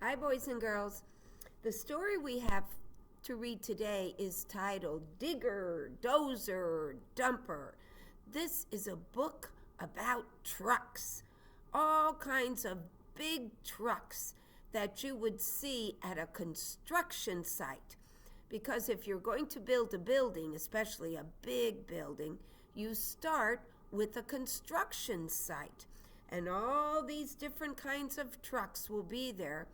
Hi, boys and girls. The story we have to read today is titled Digger, Dozer, Dumper. This is a book about trucks, all kinds of big trucks that you would see at a construction site. Because if you're going to build a building, especially a big building, you start with a construction site. And all these different kinds of trucks will be there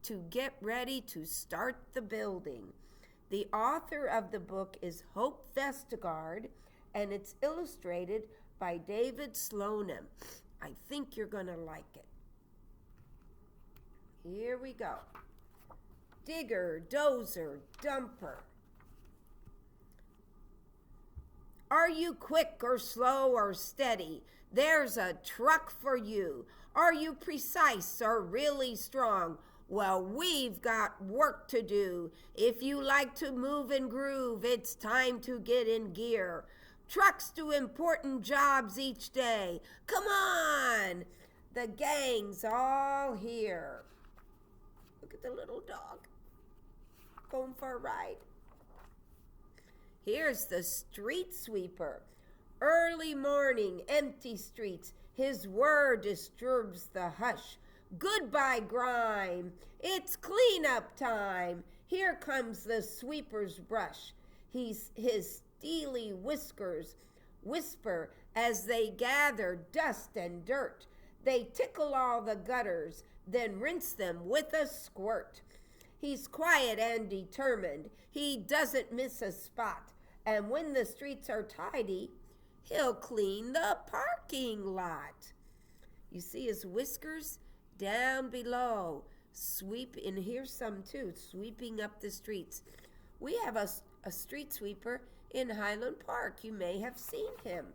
to get ready to start the building. The author of the book is Hope Vestigard, and it's illustrated by David Slonim. I think you're going to like it. Here we go. Digger, dozer, dumper. Are you quick or slow or steady? There's a truck for you. Are you precise or really strong? Well, we've got work to do. If you like to move and groove, it's time to get in gear. Trucks do important jobs each day. Come on! The gang's all here. Look at the little dog going for a ride. Here's the street sweeper. Early morning, empty streets. His whir disturbs the hush. Goodbye, grime. It's cleanup time. Here comes the sweeper's brush. His steely whiskers whisper as they gather dust and dirt. They tickle all the gutters, then rinse them with a squirt. He's quiet and determined. He doesn't miss a spot. And when the streets are tidy, he'll clean the parking lot. You see his whiskers down below, and here's some too, sweeping up the streets. We have a street sweeper in Highland Park. You may have seen him.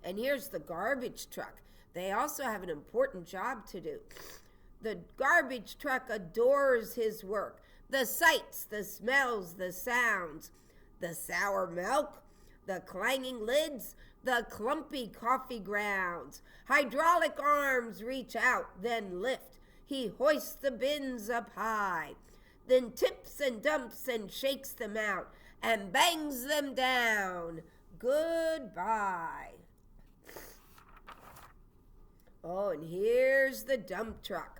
And here's the garbage truck. They also have an important job to do. The garbage truck adores his work. The sights, the smells, the sounds, the sour milk, the clanging lids, the clumpy coffee grounds. Hydraulic arms reach out, then lift. He hoists the bins up high, then tips and dumps and shakes them out and bangs them down. Goodbye. Oh, and here's the dump truck.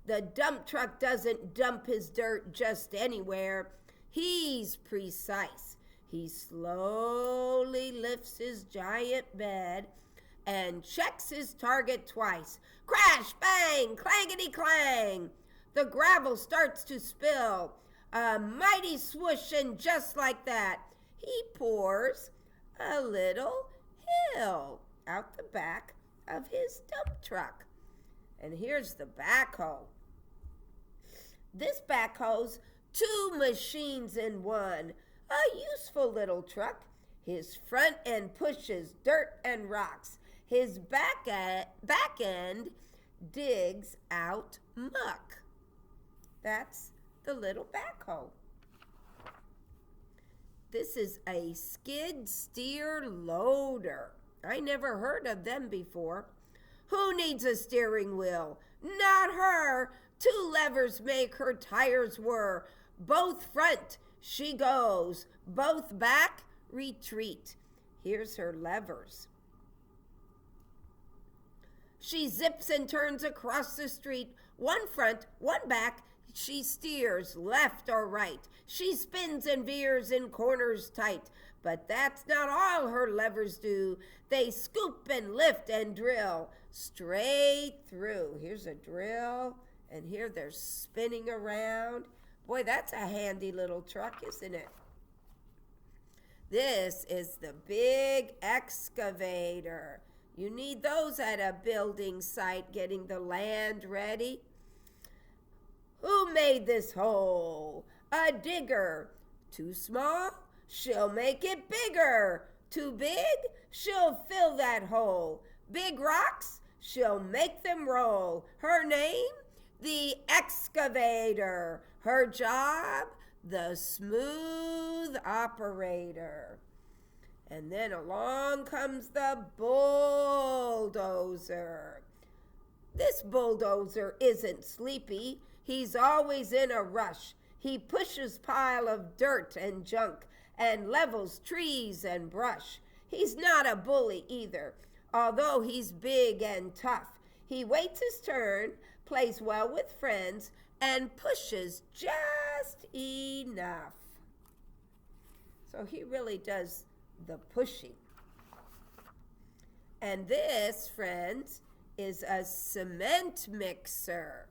The dump truck doesn't dump his dirt just anywhere. He's precise. He slowly lifts his giant bed and checks his target twice. Crash, bang, clangety clang. The gravel starts to spill. A mighty swoosh, and just like that, he pours a little hill out the back of his dump truck. And here's the backhoe. This backhoe's two machines in one. A useful little truck. His front end pushes dirt and rocks. His back end digs out muck. That's the little backhoe. This is a skid steer loader. I never heard of them before. Who needs a steering wheel? Not her. Two levers make her tires whir. Both front, she goes. Both back, retreat. Here's her levers. She zips and turns across the street. One front, one back. She steers left or right. She spins and veers in corners tight. But that's not all her levers do. They scoop and lift and drill straight through. Here's a drill, and here they're spinning around. Boy, that's a handy little truck, isn't it? This is the big excavator. You need those at a building site getting the land ready. Who made this hole? A digger. Too small? She'll make it bigger. Too big? She'll fill that hole. Big rocks? She'll make them roll. Her name? The excavator. Her job? The smooth operator. And then along comes the bulldozer. This bulldozer isn't sleepy. He's always in a rush. He pushes pile of dirt and junk and levels trees and brush. He's not a bully either, although he's big and tough. He waits his turn, plays well with friends, and pushes just enough. So he really does the pushing. And this, friends, is a cement mixer.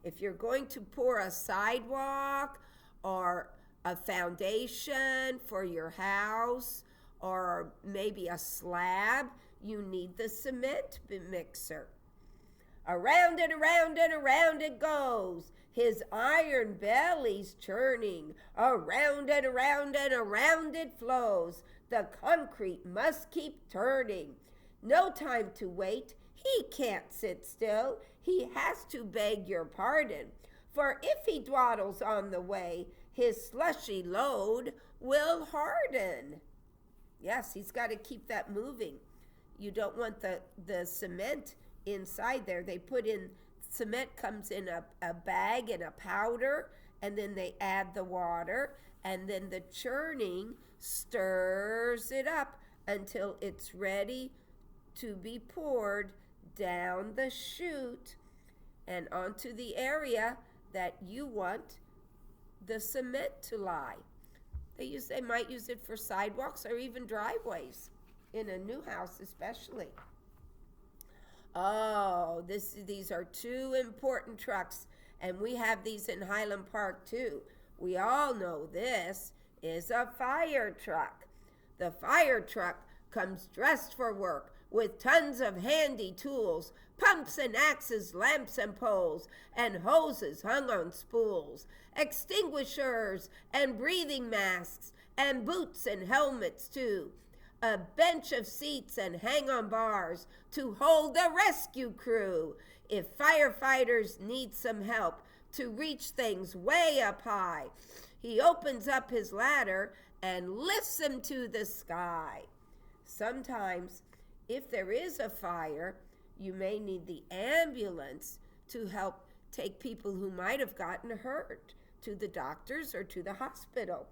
If you're going to pour a sidewalk or a foundation for your house or maybe a slab, you need the cement mixer. Around and around and around it goes. His iron belly's churning. Around and around and around it flows. The concrete must keep turning. No time to wait. He can't sit still. He has to beg your pardon. For if he dawdles on the way, his slushy load will harden. Yes, he's got to keep that moving. You don't want the cement inside there. They put in, cement comes in a bag and a powder, and then they add the water, and then the churning stirs it up until it's ready to be poured down the chute and onto the area that you want the cement to lie. They might use it for sidewalks or even driveways in a new house especially. Oh, these are two important trucks, and we have these in Highland Park too. We all know this is a fire truck. The fire truck comes dressed for work with tons of handy tools, pumps and axes, lamps and poles, and hoses hung on spools, extinguishers and breathing masks, and boots and helmets too. A bench of seats and hang-on bars to hold the rescue crew if firefighters need some help to reach things way up high. He opens up his ladder and lifts them to the sky. Sometimes, if there is a fire, you may need the ambulance to help take people who might have gotten hurt to the doctors or to the hospital.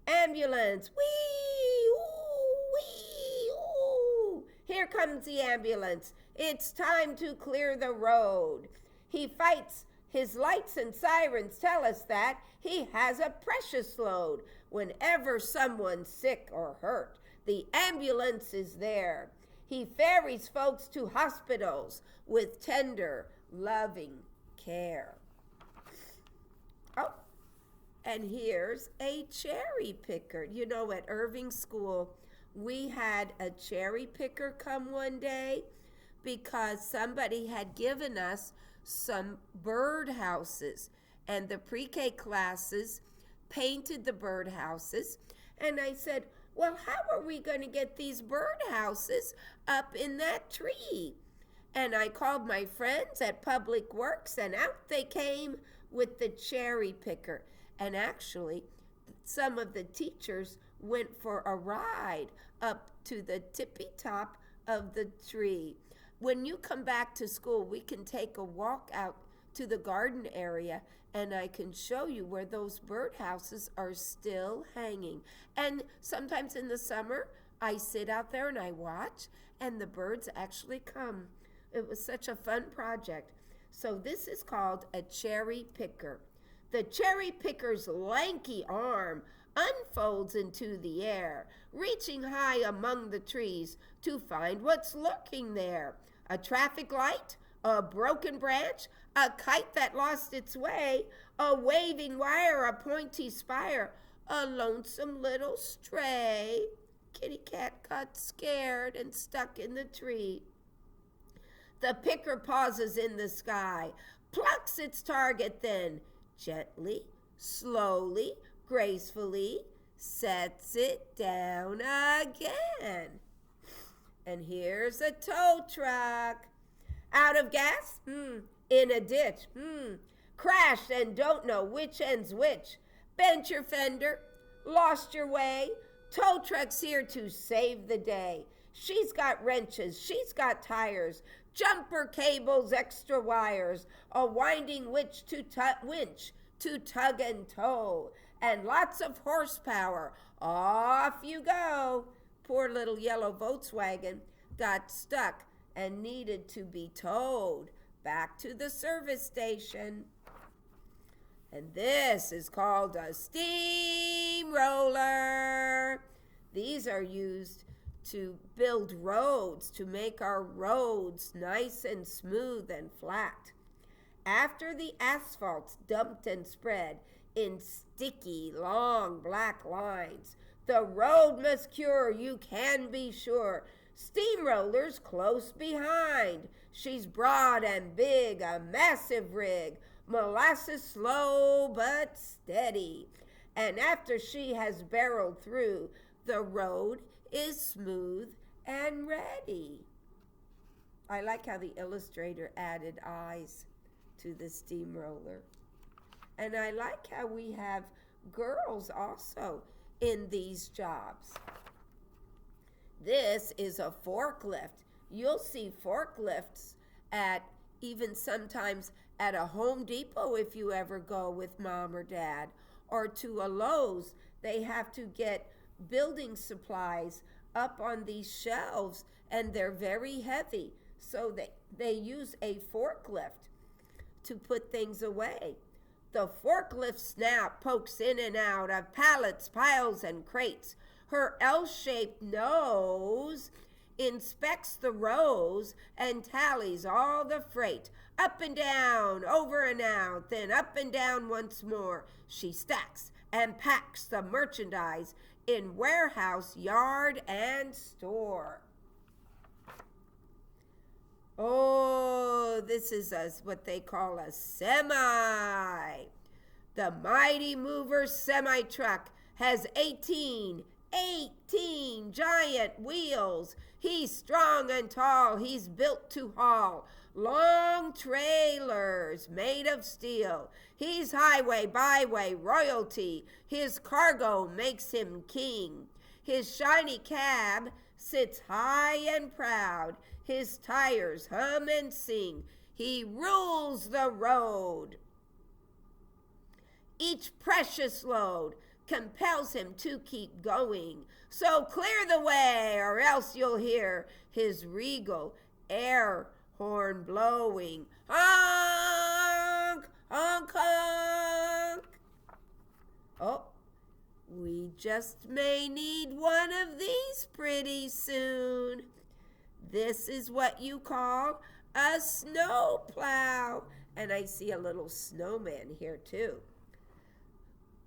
Ambulance, wee, ooh, wee, ooh. Here comes the ambulance. It's time to clear the road. He fights. His lights and sirens tell us that he has a precious load. Whenever someone's sick or hurt, the ambulance is there. He ferries folks to hospitals with tender, loving care. Oh, and here's a cherry picker. You know, at Irving School, we had a cherry picker come one day because somebody had given us some bird houses, and the pre-K classes painted the bird houses. And I said, well, how are we going to get these bird houses up in that tree? And I called my friends at Public Works, and out they came with the cherry picker. And actually, some of the teachers went for a ride up to the tippy top of the tree. When you come back to school, we can take a walk out to the garden area, and I can show you where those birdhouses are still hanging. And sometimes in the summer, I sit out there and I watch, and the birds actually come. It was such a fun project. So this is called a cherry picker. The cherry picker's lanky arm unfolds into the air, reaching high among the trees to find what's lurking there. A traffic light, a broken branch, a kite that lost its way, a waving wire, a pointy spire, a lonesome little stray. Kitty cat got scared and stuck in the tree. The picker pauses in the sky, plucks its target, then gently, slowly, gracefully sets it down again. And here's a tow truck. Out of gas? In a ditch? Crashed and don't know which end's which. Bent your fender, lost your way. Tow truck's here to save the day. She's got wrenches, she's got tires, jumper cables, extra wires, a winding winch to tug and tow, and lots of horsepower. Off you go. Poor little yellow Volkswagen got stuck and needed to be towed back to the service station. And this is called a steamroller. These are used to build roads, to make our roads nice and smooth and flat. After the asphalt's dumped and spread in sticky, long black lines, the road must cure, you can be sure. Steamroller's close behind. She's broad and big, a massive rig, molasses slow but steady. And after she has barreled through, the road is smooth and ready. I like how the illustrator added eyes to the steamroller. And I like how we have girls also in these jobs. This is a forklift. You'll see forklifts at even sometimes at a Home Depot if you ever go with mom or dad, or to a Lowe's. They have to get building supplies up on these shelves, and they're very heavy. So they use a forklift to put things away. The forklift snap pokes in and out of pallets, piles, and crates. Her L-shaped nose inspects the rows and tallies all the freight. Up and down, over and out, then up and down once more. She stacks and packs the merchandise in warehouse, yard, and store. Oh, this is what they call a semi. The mighty mover semi-truck has 18 giant wheels. He's strong and tall. He's built to haul long trailers made of steel. He's highway, byway, royalty. His cargo makes him king. His shiny cab sits high and proud. His tires hum and sing. He rules the road. Each precious load compels him to keep going. So clear the way, or else you'll hear his regal air horn blowing. Honk, honk, honk. Oh, we just may need one of these pretty soon. This is what you call a snowplow. And I see a little snowman here too.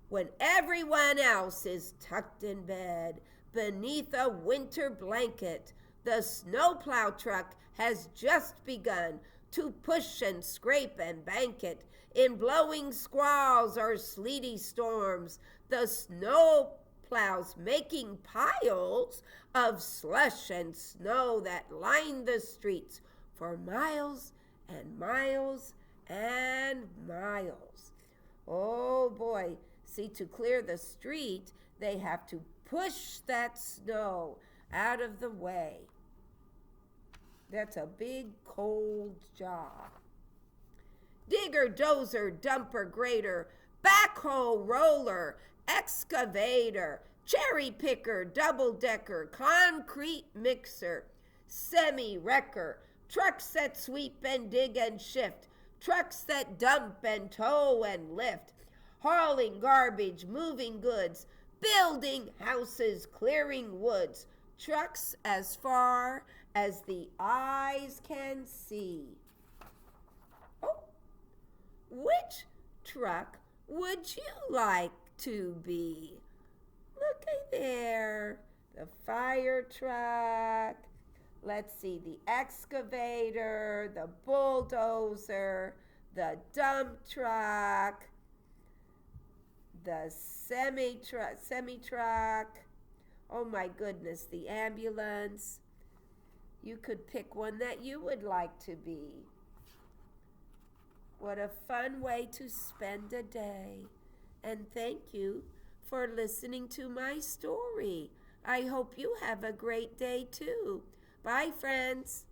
When everyone else is tucked in bed beneath a winter blanket, the snowplow truck has just begun to push and scrape and bank it. In blowing squalls or sleety storms, the snowplows making piles of slush and snow that line the streets for miles and miles and miles. Oh boy. See, to clear the street, they have to push that snow out of the way. That's a big, cold job. Digger, dozer, dumper, grader, backhoe, roller, excavator, cherry picker, double-decker, concrete mixer, semi-wrecker, trucks that sweep and dig and shift, trucks that dump and tow and lift, hauling garbage, moving goods, building houses, clearing woods, trucks as far as the eyes can see. Oh, which truck would you like to be? Look there, the fire truck. Let's see, the excavator, the bulldozer, the dump truck, the semi-truck. Oh my goodness, the ambulance. You could pick one that you would like to be. What a fun way to spend a day. And thank you for listening to my story. I hope you have a great day too. Bye, friends.